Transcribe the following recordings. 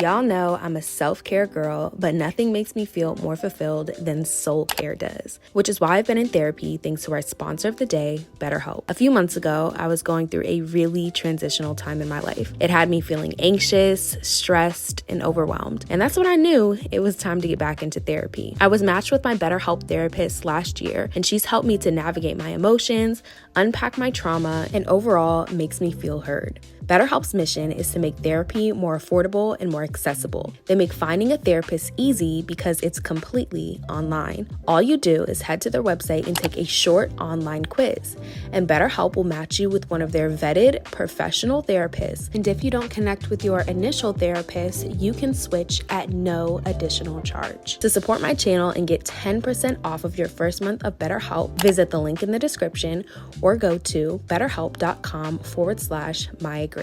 Y'all know I'm a self-care girl, but nothing makes me feel more fulfilled than soul care does, which is why I've been in therapy thanks to our sponsor of the day, BetterHelp. A few months ago, I was going through a really transitional time in my life. It had me feeling anxious, stressed, and overwhelmed. And that's when I knew it was time to get back into therapy. I was matched with my BetterHelp therapist last year, and she's helped me to navigate my emotions, unpack my trauma, and overall makes me feel heard. BetterHelp's mission is to make therapy more affordable and more accessible. They make finding a therapist easy because it's completely online. All you do is head to their website and take a short online quiz, and BetterHelp will match you with one of their vetted professional therapists. And if you don't connect with your initial therapist, you can switch at no additional charge. To support my channel and get 10% off of your first month of BetterHelp, visit the link in the description or go to betterhelp.com/MayaGraves.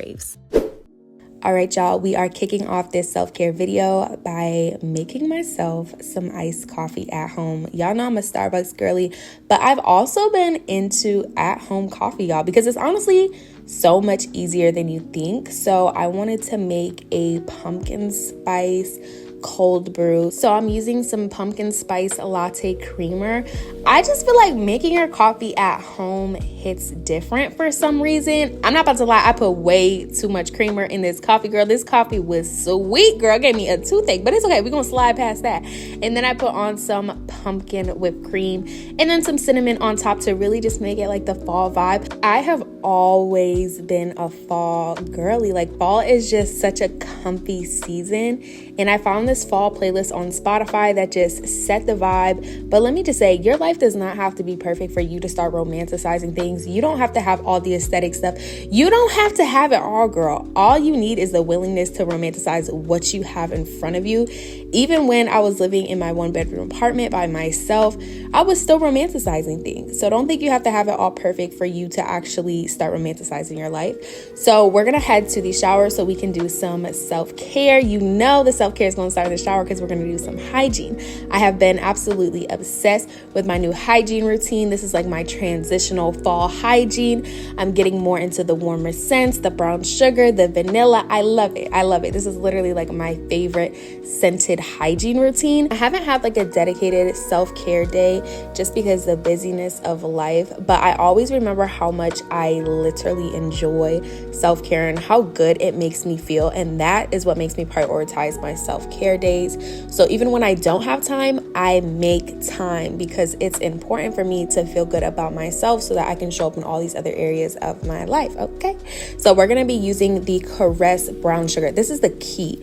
All right, y'all, we are kicking off this self-care video by making myself some iced coffee at home. Y'all know I'm a Starbucks girly, but I've also been into at-home coffee, y'all, because it's honestly so much easier than you think. So I wanted to make a pumpkin spice cold brew. So I'm using some pumpkin spice latte creamer. I just feel like making your coffee at home hits different for some reason. I'm not about to lie, I put way too much creamer in this coffee, girl. This coffee was sweet, girl. It gave me a toothache, but it's okay. We're gonna slide past that. And then I put on some pumpkin whipped cream and then some cinnamon on top to really just make it like the fall vibe. I have always been a fall girly. Like, fall is just such a comfy season, and I found this fall playlist on Spotify that just set the vibe. But let me just say, your life does not have to be perfect for you to start romanticizing things. You don't have to have all the aesthetic stuff. You don't have to have it all, girl. All you need is the willingness to romanticize what you have in front of you. Even when I was living in my 1-bedroom apartment by myself, I was still romanticizing things. So don't think you have to have it all perfect for you to actually start romanticizing your life. So we're gonna head to the shower so we can do some self-care. You know the self-care is gonna start in the shower because we're gonna do some hygiene. I have been absolutely obsessed with my new hygiene routine. This is like my transitional fall hygiene. I'm getting more into the warmer scents, the brown sugar, the vanilla. I love it. I love it. This is literally like my favorite scented hygiene routine. I haven't had like a dedicated self-care day just because the busyness of life, but I always remember how much I literally enjoy self-care and how good it makes me feel, and that is what makes me prioritize my self-care days. So even when I don't have time, I make time because it's important for me to feel good about myself so that I can show up in all these other areas of my life. Okay, so we're gonna be using the Caress brown sugar. This is the key.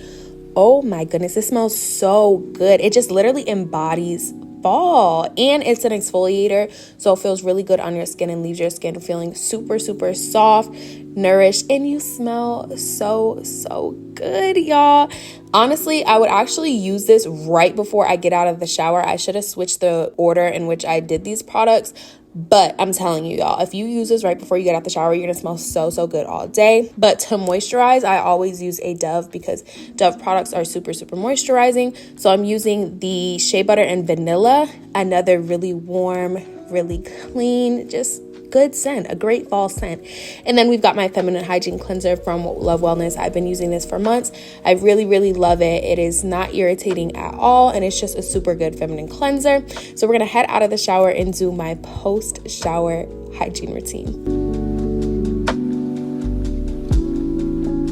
Oh my goodness, it smells so good. It just literally embodies fall, and it's an exfoliator, so it feels really good on your skin and leaves your skin feeling super, super soft, nourished, and you smell so good, y'all. Honestly, I would actually use this right before I get out of the shower. I should have switched the order in which I did these products, but I'm telling you, y'all, if you use this right before you get out the shower, you're gonna smell so good all day. But to moisturize, I always use a Dove because Dove products are super moisturizing. So I'm using the Shea Butter and Vanilla, another really warm, really clean, just good scent, a great fall scent. And then we've got my feminine hygiene cleanser from Love Wellness. I've been using this for months. I really love it. It is not irritating at all, and it's just a super good feminine cleanser. So we're gonna head out of the shower and do my post-shower hygiene routine.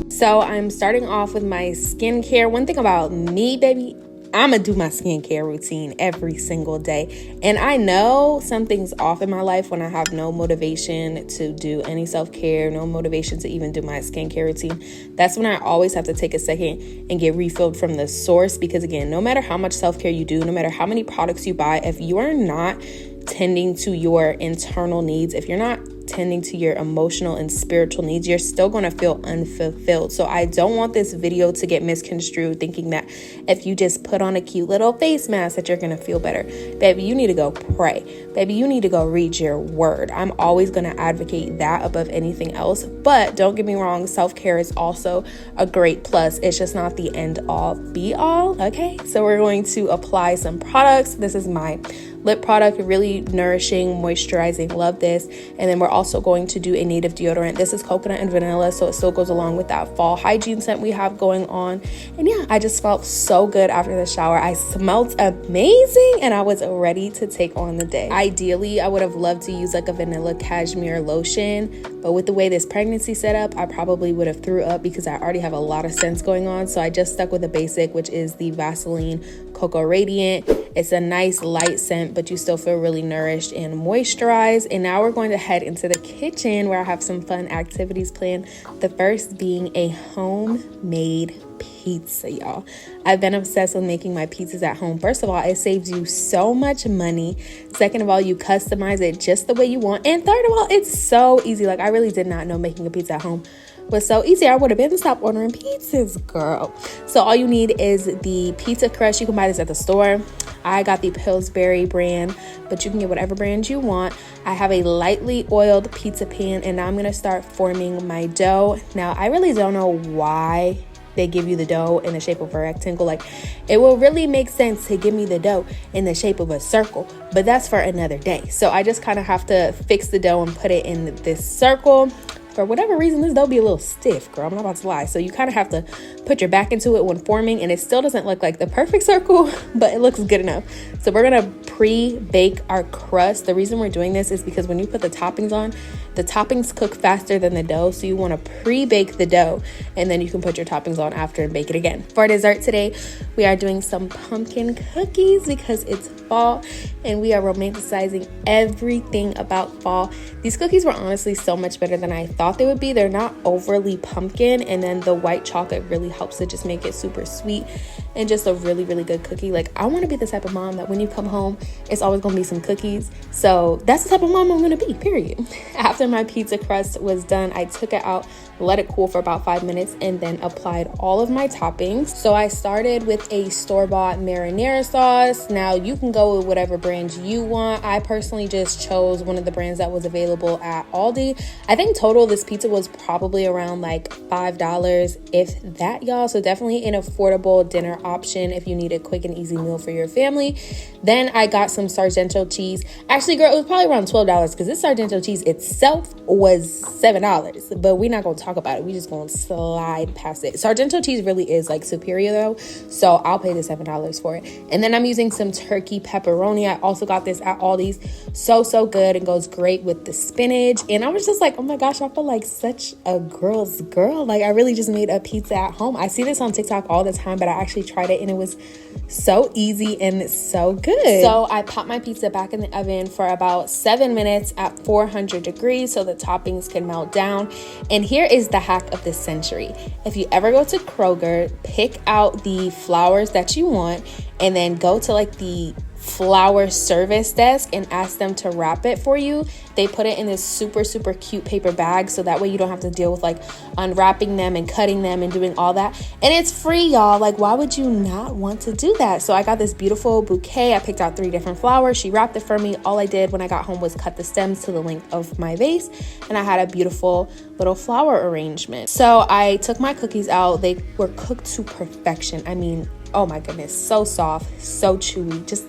So I'm starting off with my skincare. One thing about me, baby, I'm gonna do my skincare routine every single day. And I know something's off in my life when I have no motivation to do any self-care, no motivation to even do my skincare routine. That's when I always have to take a second and get refilled from the source. Because again, no matter how much self-care you do, no matter how many products you buy, if you are not tending to your internal needs, if you're not tending to your emotional and spiritual needs, you're still going to feel unfulfilled. So I don't want this video to get misconstrued thinking that if you just put on a cute little face mask that you're going to feel better. Baby, you need to go pray. Baby, you need to go read your word. I'm always going to advocate that above anything else. But don't get me wrong, self-care is also a great plus. It's just not the end all be all. Okay, so we're going to apply some products. This is my lip product, really nourishing, moisturizing. Love this. And then we're also going to do a native deodorant. This is coconut and vanilla, so it still goes along with that fall hygiene scent we have going on. And yeah, I just felt so good after the shower. I smelled amazing and I was ready to take on the day. Ideally, I would have loved to use like a vanilla cashmere lotion, but with the way this pregnancy set up, I probably would have threw up because I already have a lot of scents going on. So I just stuck with a basic, which is the Vaseline Cocoa Radiant. It's a nice light scent, but you still feel really nourished and moisturized. And now we're going to head into the kitchen where I have some fun activities planned. The first being a homemade pizza, y'all. I've been obsessed with making my pizzas at home. First of all, it saves you so much money. Second of all, you customize it just the way you want. And third of all, it's so easy. Like, I really did not know making a pizza at home was so easy. I would have been stopped ordering pizzas, girl. So all you need is the pizza crust. You can buy this at the store. I got the Pillsbury brand, but you can get whatever brand you want. I have a lightly oiled pizza pan, and now I'm going to start forming my dough. Now, I really don't know why they give you the dough in the shape of a rectangle. Like, it will really make sense to give me the dough in the shape of a circle, but that's for another day. So I just kind of have to fix the dough and put it in this circle. For whatever reason, this dough be a little stiff, girl. I'm not about to lie. So you kind of have to put your back into it when forming, and it still doesn't look like the perfect circle, but it looks good enough. So we're gonna pre-bake our crust. The reason we're doing this is because when you put the toppings on, the toppings cook faster than the dough. So you want to pre-bake the dough, and then you can put your toppings on after and bake it again. For dessert today, we are doing some pumpkin cookies because it's fall and we are romanticizing everything about fall. These cookies were honestly so much better than I thought they would be. They're not overly pumpkin, and then the white chocolate really helps to just make it super sweet and just a really, really good cookie. Like, I want to be the type of mom that when you come home, it's always going to be some cookies. So that's the type of mom I'm going to be, period. After my pizza crust was done, I took it out, let it cool for about 5 minutes, and then applied all of my toppings. So I started with a store-bought marinara sauce. Now you can go with whatever brand you want. I personally just chose one of the brands that was available at Aldi. I think total this pizza was probably around like $5, if that, y'all. So definitely an affordable dinner option if you need a quick and easy meal for your family. Then I got some Sargento cheese. Actually, girl, it was probably around $12 because this Sargento cheese itself was $7, but we're not going to talk about it. We just going to slide past it. Sargento cheese really is like superior though, so I'll pay the $7 for it. And then I'm using some turkey pepperoni. I also got this at Aldi's. So good, and goes great with the spinach. And I was just like, oh my gosh, I feel like such a girl's girl. Like, I really just made a pizza at home. I see this on TikTok all the time, but I actually tried it and it was so easy and so good. So I popped my pizza back in the oven for about 7 minutes at 400 degrees so the toppings can melt down. And here is the hack of the century. If you ever go to Kroger, pick out the flours that you want and then go to like the flour service desk and ask them to wrap it for you. They put it in this super cute paper bag, so that way you don't have to deal with like unwrapping them and cutting them and doing all that. And it's free, y'all. Like, why would you not want to do that? So I got this beautiful bouquet. I picked out 3 different flowers. She wrapped it for me. All I did when I got home was cut the stems to the length of my vase, and I had a beautiful little flower arrangement. So I took my cookies out. They were cooked to perfection. I mean, oh my goodness, so soft, so chewy, just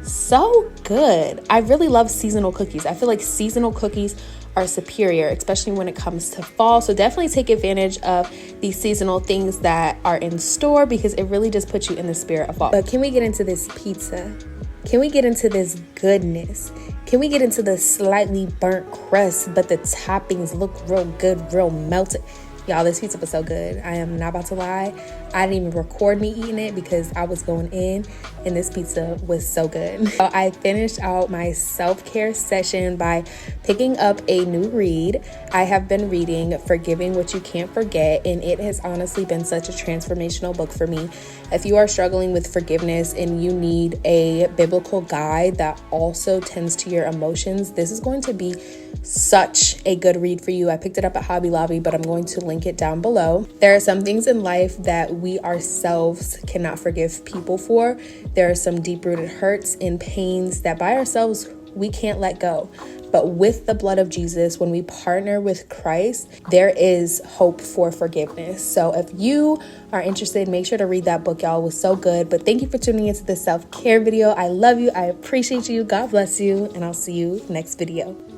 so good. I really love seasonal cookies. I feel like seasonal cookies are superior, especially when it comes to fall. So definitely take advantage of these seasonal things that are in store because it really just puts you in the spirit of fall. But can we get into this pizza? Can we get into this goodness? Can we get into the slightly burnt crust, but the toppings look real good, real melted? Y'all, this pizza was so good. I am not about to lie. I didn't even record me eating it because I was going in, and this pizza was so good. So I finished out my self-care session by picking up a new read. I have been reading Forgiving What You Can't Forget, and it has honestly been such a transformational book for me. If you are struggling with forgiveness and you need a biblical guide that also tends to your emotions, this is going to be such a good read for you. I picked it up at Hobby Lobby, but I'm going to link it down below. There are some things in life that we ourselves cannot forgive people for. There are some deep-rooted hurts and pains that by ourselves we can't let go. But with the blood of Jesus, when we partner with Christ, there is hope for forgiveness. So if you are interested, make sure to read that book, y'all. It was so good. But thank you for tuning into this self-care video. I love you. I appreciate you. God bless you. And I'll see you next video.